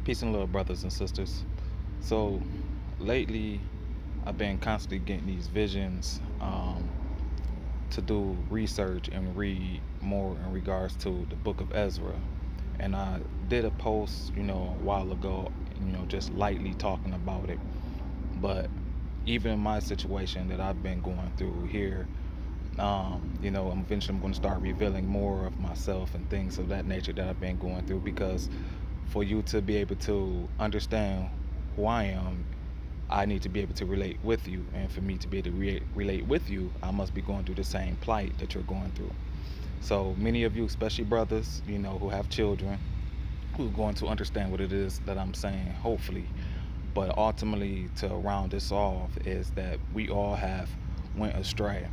Peace and love, brothers and sisters. So, lately, I've been constantly getting these visions to do research and read more in regards to the Book of Ezra. And I did a post, a while ago, just lightly talking about it. But even in my situation that I've been going through here, I'm eventually going to start revealing more of myself and things of that nature that I've been going through because for you to be able to understand who I am, I need to be able to relate with you. And for me to be able to relate with you, I must be going through the same plight that you're going through. So many of you, especially brothers, who have children, who are going to understand what it is that I'm saying, hopefully. But ultimately, to round this off, is that we all have went astray.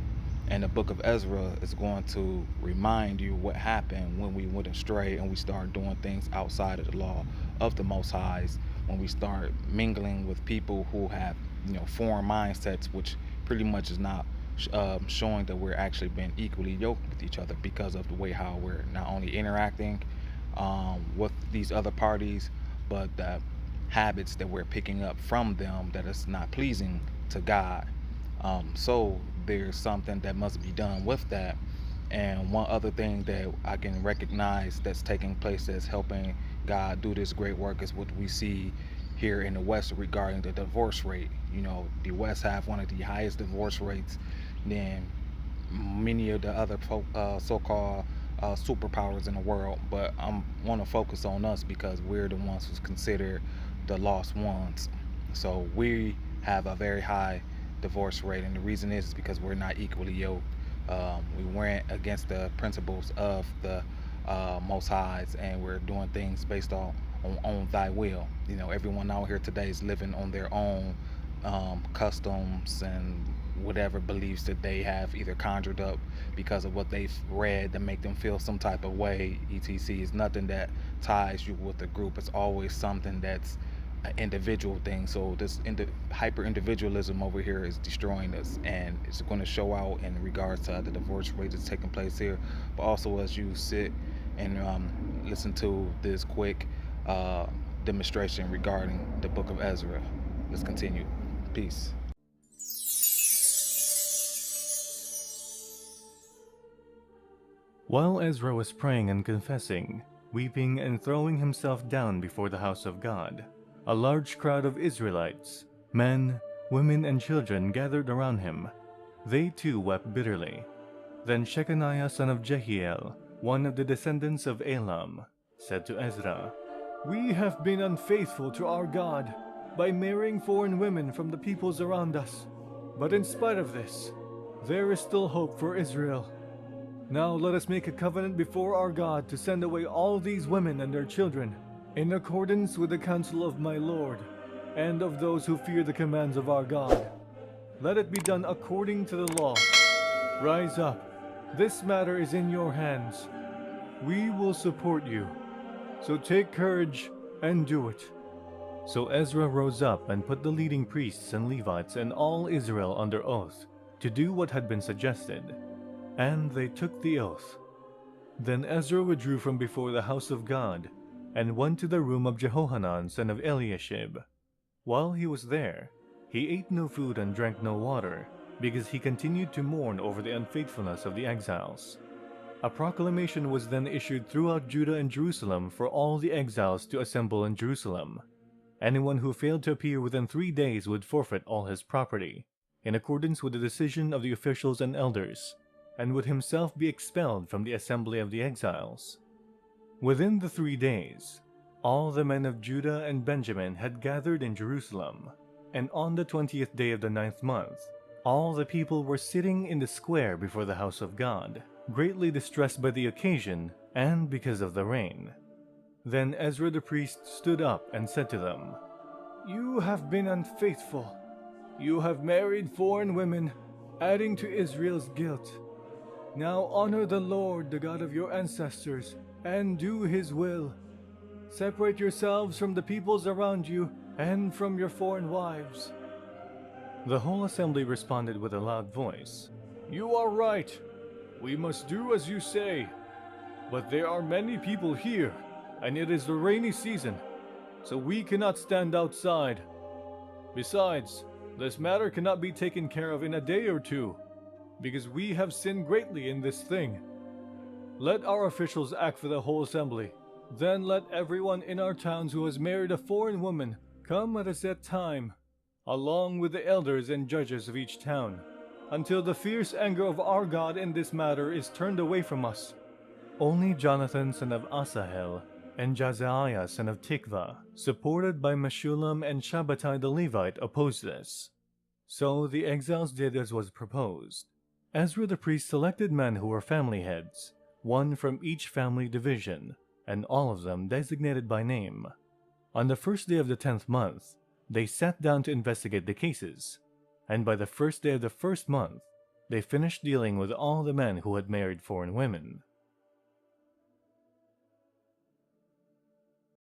And the book of Ezra is going to remind you what happened when we went astray and we started doing things outside of the law of the Most Highs, when we start mingling with people who have, foreign mindsets, which pretty much is not showing that we're actually being equally yoked with each other because of the way how we're not only interacting with these other parties, but the habits that we're picking up from them that is not pleasing to God. So there's something that must be done with that. And one other thing that I can recognize that's taking place that's helping God do this great work is what we see here in the West regarding the divorce rate. The West have one of the highest divorce rates than many of the other so-called superpowers in the world. But I want to focus on us because we're the ones who's considered the lost ones. So we have a very high divorce rate, and the reason is because we're not equally yoked. We went against the principles of the Most Highs, and we're doing things based on Thy will. Everyone out here today is living on their own customs and whatever beliefs that they have either conjured up because of what they've read that make them feel some type of way. etc is nothing that ties you with the group. It's always something that's an individual thing. So this hyper individualism over here is destroying us, and it's going to show out in regards to the divorce rate that's taking place here, but also as you sit and listen to this quick uh, demonstration regarding the book of Ezra. Let's continue. Peace. While Ezra was praying and confessing, weeping and throwing himself down before the house of God, a large crowd of Israelites, men, women, and children gathered around him. They too wept bitterly. Then Shechaniah son of Jehiel, one of the descendants of Elam, said to Ezra, "We have been unfaithful to our God by marrying foreign women from the peoples around us. But in spite of this, there is still hope for Israel. Now let us make a covenant before our God to send away all these women and their children, in accordance with the counsel of my Lord, and of those who fear the commands of our God. Let it be done according to the law. Rise up. This matter is in your hands. We will support you. So take courage and do it." So Ezra rose up and put the leading priests and Levites and all Israel under oath to do what had been suggested. And they took the oath. Then Ezra withdrew from before the house of God and went to the room of Jehohanan son of Eliashib. While he was there, he ate no food and drank no water, because he continued to mourn over the unfaithfulness of the exiles. A proclamation was then issued throughout Judah and Jerusalem for all the exiles to assemble in Jerusalem. Anyone who failed to appear within 3 days would forfeit all his property, in accordance with the decision of the officials and elders, and would himself be expelled from the assembly of the exiles. Within the 3 days, all the men of Judah and Benjamin had gathered in Jerusalem, and on the 20th day of the 9th month, all the people were sitting in the square before the house of God, greatly distressed by the occasion and because of the rain. Then Ezra the priest stood up and said to them, "You have been unfaithful. You have married foreign women, adding to Israel's guilt. Now honor the Lord, the God of your ancestors, and do his will. Separate yourselves from the peoples around you and from your foreign wives." The whole assembly responded with a loud voice, "You are right. We must do as you say. But there are many people here, and it is the rainy season. so we cannot stand outside. Besides, this matter cannot be taken care of in a day or two, because we have sinned greatly in this thing. Let our officials act for the whole assembly. Then let everyone in our towns who has married a foreign woman come at a set time, along with the elders and judges of each town, until the fierce anger of our God in this matter is turned away from us. Only Jonathan son of Asahel and Jazaiah son of Tikva, supported by Meshullam and Shabbatai the Levite, opposed this. So the exiles did as was proposed. Ezra the priest selected men who were family heads, one from each family division, and all of them designated by name. On the first day of the 10th month, they sat down to investigate the cases, and by the first day of the first month, they finished dealing with all the men who had married foreign women.